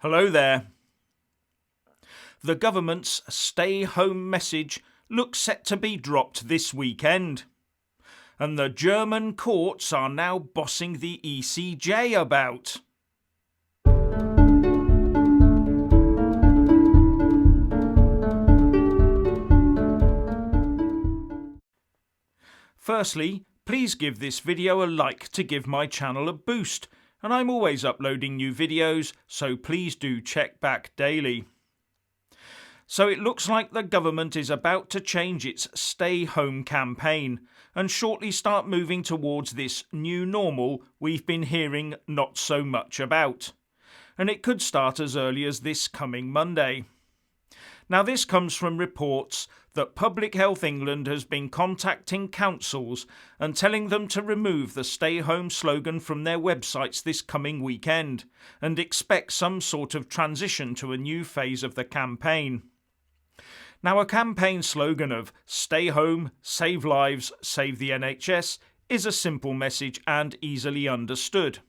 Hello there. The government's stay-home message looks set to be dropped this weekend. And the German courts are now bossing the ECJ about. Firstly, please give this video a like to give my channel a boost, and I'm always uploading new videos, so please do check back daily. So it looks like the government is about to change its stay home campaign and shortly start moving towards this new normal we've been hearing not so much about. And it could start as early as this coming Monday. Now this comes from reports that Public Health England has been contacting councils and telling them to remove the stay home slogan from their websites this coming weekend and expect some sort of transition to a new phase of the campaign. Now a campaign slogan of stay home, save lives, save the NHS is a simple message and easily understood.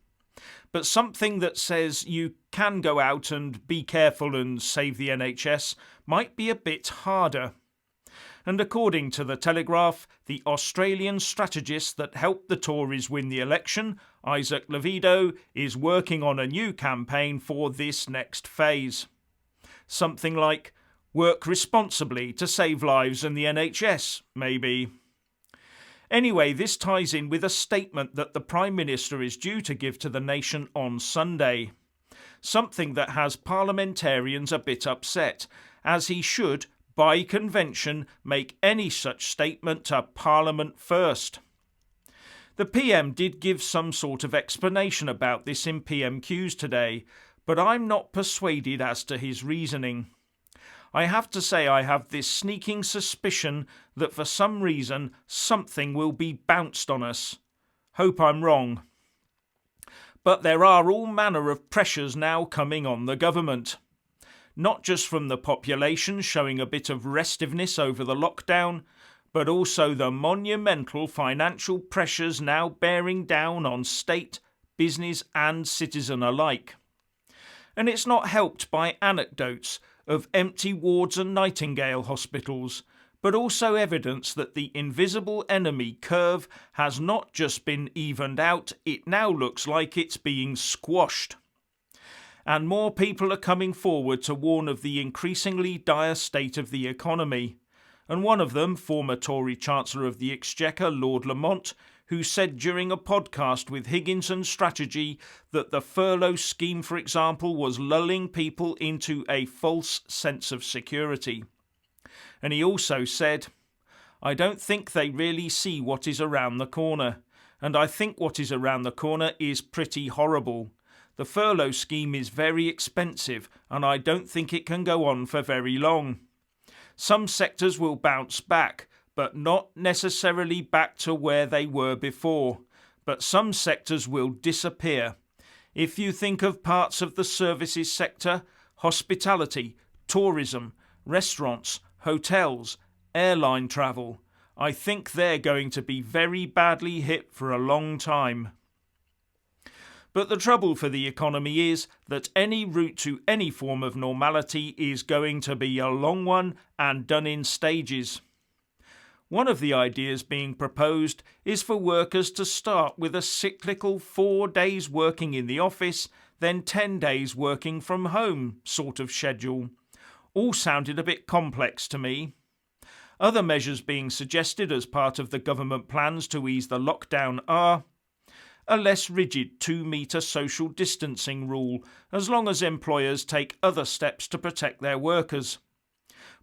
But something that says you can go out and be careful and save the NHS might be a bit harder. And according to the Telegraph, the Australian strategist that helped the Tories win the election, Levido, is working on a new campaign for this next phase. Something like, work responsibly to save lives and the NHS, maybe. Anyway, this ties in with a statement that the Prime Minister is due to give to the nation on Sunday. Something that has parliamentarians a bit upset, as he should, by convention, make any such statement to Parliament first. The PM did give some sort of explanation about this in PMQs today, but I'm not persuaded as to his reasoning. I have to say I have this sneaking suspicion that for some reason something will be bounced on us. Hope I'm wrong. But there are all manner of pressures now coming on the government. Not just from the population showing a bit of restiveness over the lockdown, but also the monumental financial pressures now bearing down on state, business and citizen alike. And it's not helped by anecdotes of empty wards and Nightingale hospitals, but also evidence that the invisible enemy curve has not just been evened out, it now looks like it's being squashed. And more people are coming forward to warn of the increasingly dire state of the economy. And one of them, former Tory Chancellor of the Exchequer, Lord Lamont, who said during a podcast with Higgins and Strategy that the furlough scheme, for example, was lulling people into a false sense of security. And he also said, I don't think they really see what is around the corner, and I think what is around the corner is pretty horrible. The furlough scheme is very expensive, and I don't think it can go on for very long. Some sectors will bounce back, but not necessarily back to where they were before. But some sectors will disappear. If you think of parts of the services sector, hospitality, tourism, restaurants, hotels, airline travel, I think they're going to be very badly hit for a long time. But the trouble for the economy is that any route to any form of normality is going to be a long one and done in stages. One of the ideas being proposed is for workers to start with a cyclical 4 days working in the office, then 10 days working from home sort of schedule. All sounded a bit complex to me. Other measures being suggested as part of the government plans to ease the lockdown are a less rigid 2-metre social distancing rule, as long as employers take other steps to protect their workers.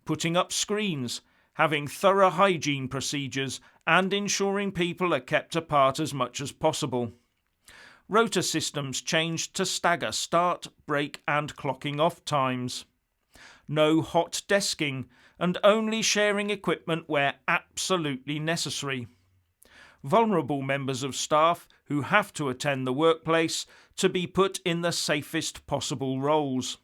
Putting up screens, having thorough hygiene procedures and ensuring people are kept apart as much as possible. Rota systems changed to stagger start, break and clocking off times. No hot desking and only sharing equipment where absolutely necessary. Vulnerable members of staff who have to attend the workplace to be put in the safest possible roles.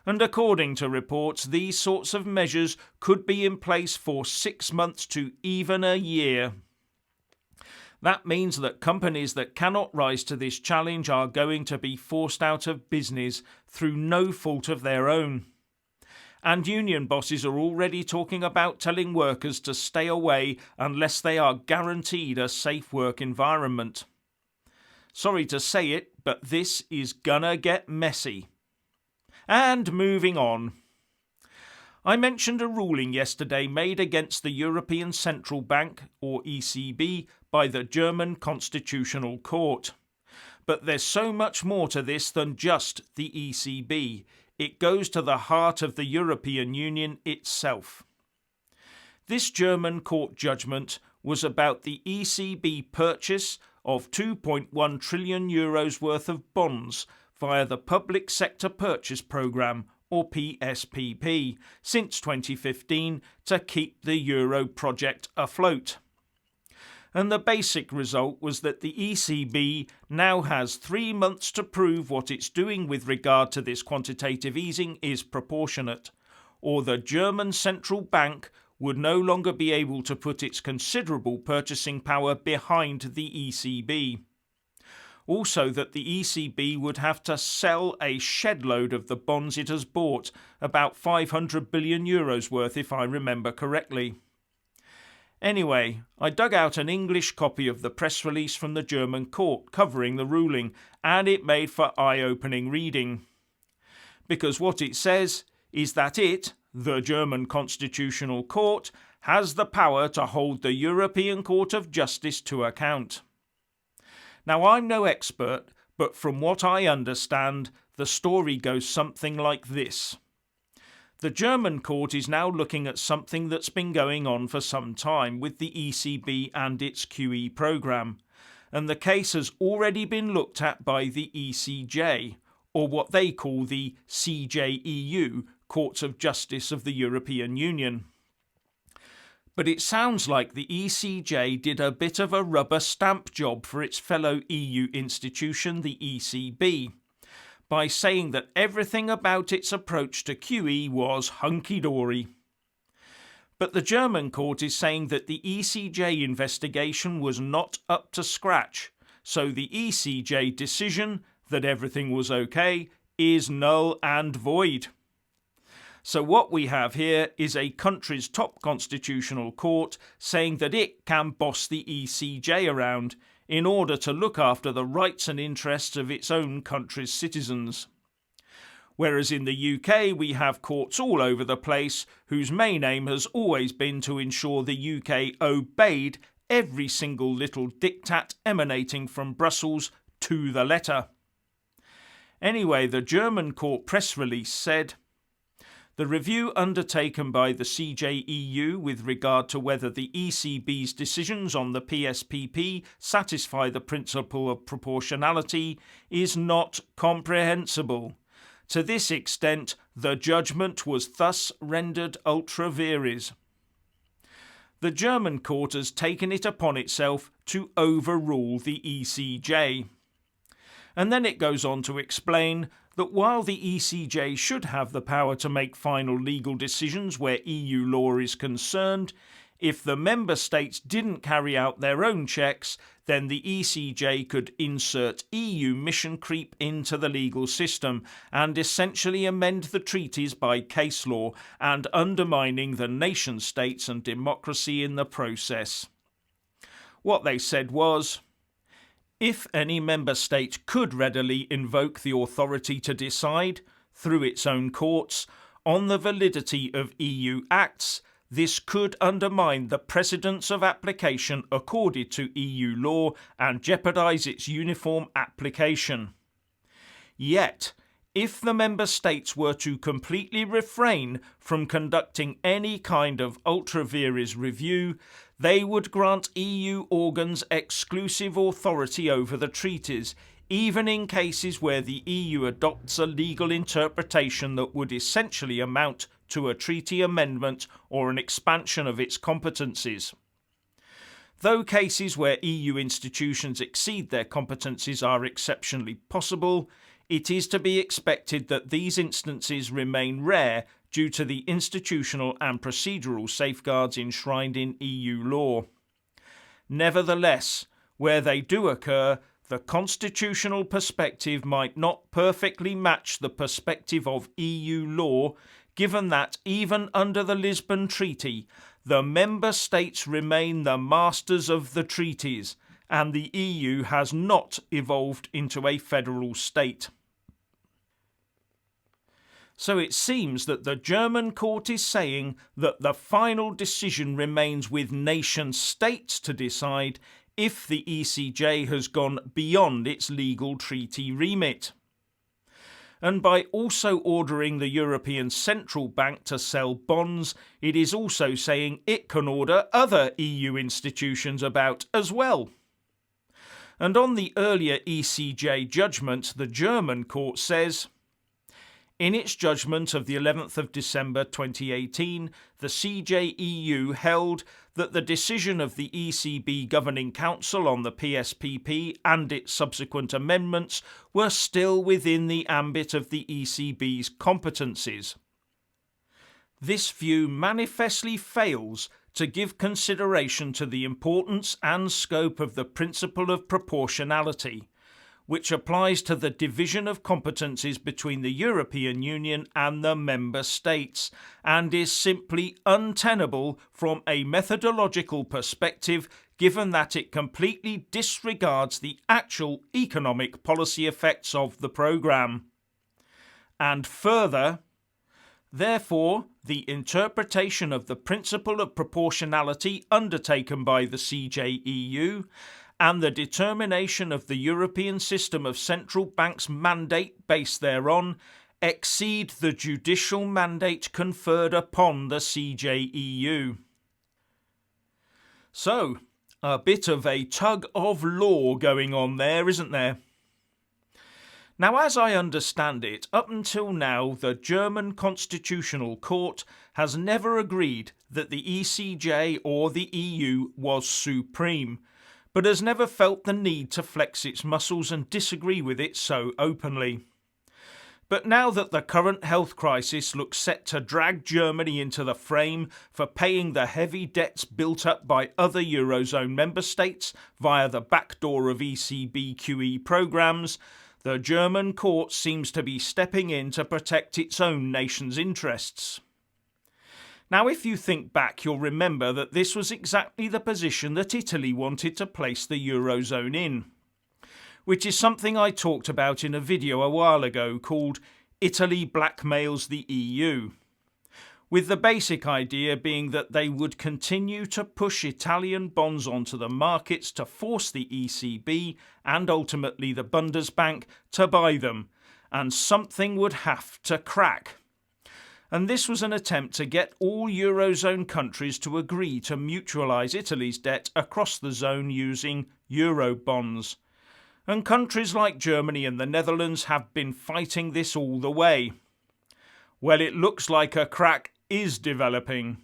And according to reports, these sorts of measures could be in place for 6 months to even a year. That means that companies that cannot rise to this challenge are going to be forced out of business through no fault of their own. And union bosses are already talking about telling workers to stay away unless they are guaranteed a safe work environment. Sorry to say it, but this is gonna get messy. And moving on. I mentioned a ruling yesterday made against the European Central Bank, or ECB, by the German Constitutional Court. But there's so much more to this than just the ECB. It goes to the heart of the European Union itself. This German court judgment was about the ECB purchase of €2.1 trillion worth of bonds via the Public Sector Purchase Programme, or PSPP, since 2015 to keep the Euro project afloat. And the basic result was that the ECB now has 3 months to prove what it's doing with regard to this quantitative easing is proportionate, or the German Central Bank would no longer be able to put its considerable purchasing power behind the ECB. Also that the ECB would have to sell a shed-load of the bonds it has bought, about €500 billion worth if I remember correctly. Anyway, I dug out an English copy of the press release from the German court covering the ruling, and it made for eye-opening reading. Because what it says is that it, the German Constitutional Court, has the power to hold the European Court of Justice to account. Now, I'm no expert, but from what I understand, the story goes something like this. The German court is now looking at something that's been going on for some time with the ECB and its QE programme, and the case has already been looked at by the ECJ, or what they call the CJEU, Courts of Justice of the European Union. But it sounds like the ECJ did a bit of a rubber stamp job for its fellow EU institution, the ECB, by saying that everything about its approach to QE was hunky-dory. But the German court is saying that the ECJ investigation was not up to scratch, so the ECJ decision that everything was okay is null and void. So what we have here is a country's top constitutional court saying that it can boss the ECJ around in order to look after the rights and interests of its own country's citizens. Whereas in the UK we have courts all over the place whose main aim has always been to ensure the UK obeyed every single little diktat emanating from Brussels to the letter. Anyway, the German court press release said, "The review undertaken by the CJEU with regard to whether the ECB's decisions on the PSPP satisfy the principle of proportionality is not comprehensible. To this extent, the judgment was thus rendered ultra vires." The German court has taken it upon itself to overrule the ECJ. And then it goes on to explain that while the ECJ should have the power to make final legal decisions where EU law is concerned, if the member states didn't carry out their own checks, then the ECJ could insert EU mission creep into the legal system and essentially amend the treaties by case law and undermining the nation states and democracy in the process. What they said was, if any member state could readily invoke the authority to decide, through its own courts, on the validity of EU acts, this could undermine the precedence of application accorded to EU law and jeopardise its uniform application. Yet, if the member states were to completely refrain from conducting any kind of ultra vires review, they would grant EU organs exclusive authority over the treaties, even in cases where the EU adopts a legal interpretation that would essentially amount to a treaty amendment or an expansion of its competencies. Though cases where EU institutions exceed their competencies are exceptionally possible, it is to be expected that these instances remain rare due to the institutional and procedural safeguards enshrined in EU law. Nevertheless, where they do occur, the constitutional perspective might not perfectly match the perspective of EU law, given that even under the Lisbon Treaty, the member states remain the masters of the treaties, and the EU has not evolved into a federal state. So it seems that the German court is saying that the final decision remains with nation states to decide if the ECJ has gone beyond its legal treaty remit. And by also ordering the European Central Bank to sell bonds, it is also saying it can order other EU institutions about as well. And on the earlier ECJ judgment, the German court says, in its judgment of the 11th of December 2018, the CJEU held that the decision of the ECB Governing Council on the PSPP and its subsequent amendments were still within the ambit of the ECB's competencies. This view manifestly fails to give consideration to the importance and scope of the principle of proportionality, which applies to the division of competencies between the European Union and the member states, and is simply untenable from a methodological perspective, given that it completely disregards the actual economic policy effects of the programme. And further, therefore, the interpretation of the principle of proportionality undertaken by the CJEU and the determination of the European system of central banks' mandate based thereon exceed the judicial mandate conferred upon the CJEU. So, a bit of a tug of law going on there, isn't there? Now, as I understand it, up until now, the German Constitutional Court has never agreed that the ECJ or the EU was supreme, but has never felt the need to flex its muscles and disagree with it so openly. But now that the current health crisis looks set to drag Germany into the frame for paying the heavy debts built up by other Eurozone member states via the backdoor of ECB QE programmes, the German court seems to be stepping in to protect its own nation's interests. Now, if you think back, you'll remember that this was exactly the position that Italy wanted to place the Eurozone in, which is something I talked about in a video a while ago called Italy Blackmails the EU, with the basic idea being that they would continue to push Italian bonds onto the markets to force the ECB and ultimately the Bundesbank to buy them, and something would have to crack. And this was an attempt to get all Eurozone countries to agree to mutualise Italy's debt across the zone using Euro bonds. And countries like Germany and the Netherlands have been fighting this all the way. Well, it looks like a crack is developing.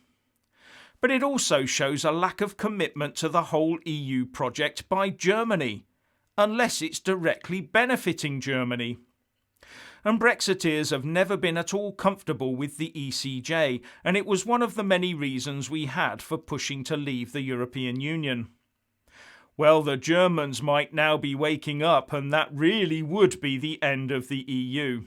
But it also shows a lack of commitment to the whole EU project by Germany, unless it's directly benefiting Germany. And Brexiteers have never been at all comfortable with the ECJ, and it was one of the many reasons we had for pushing to leave the European Union. Well, the Germans might now be waking up, and that really would be the end of the EU.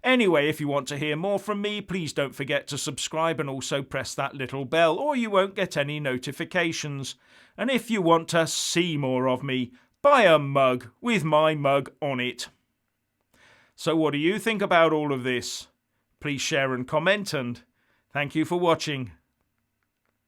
Anyway, if you want to hear more from me, please don't forget to subscribe and also press that little bell, or you won't get any notifications. And if you want to see more of me, buy a mug with my mug on it. So what do you think about all of this? Please share and comment, and thank you for watching.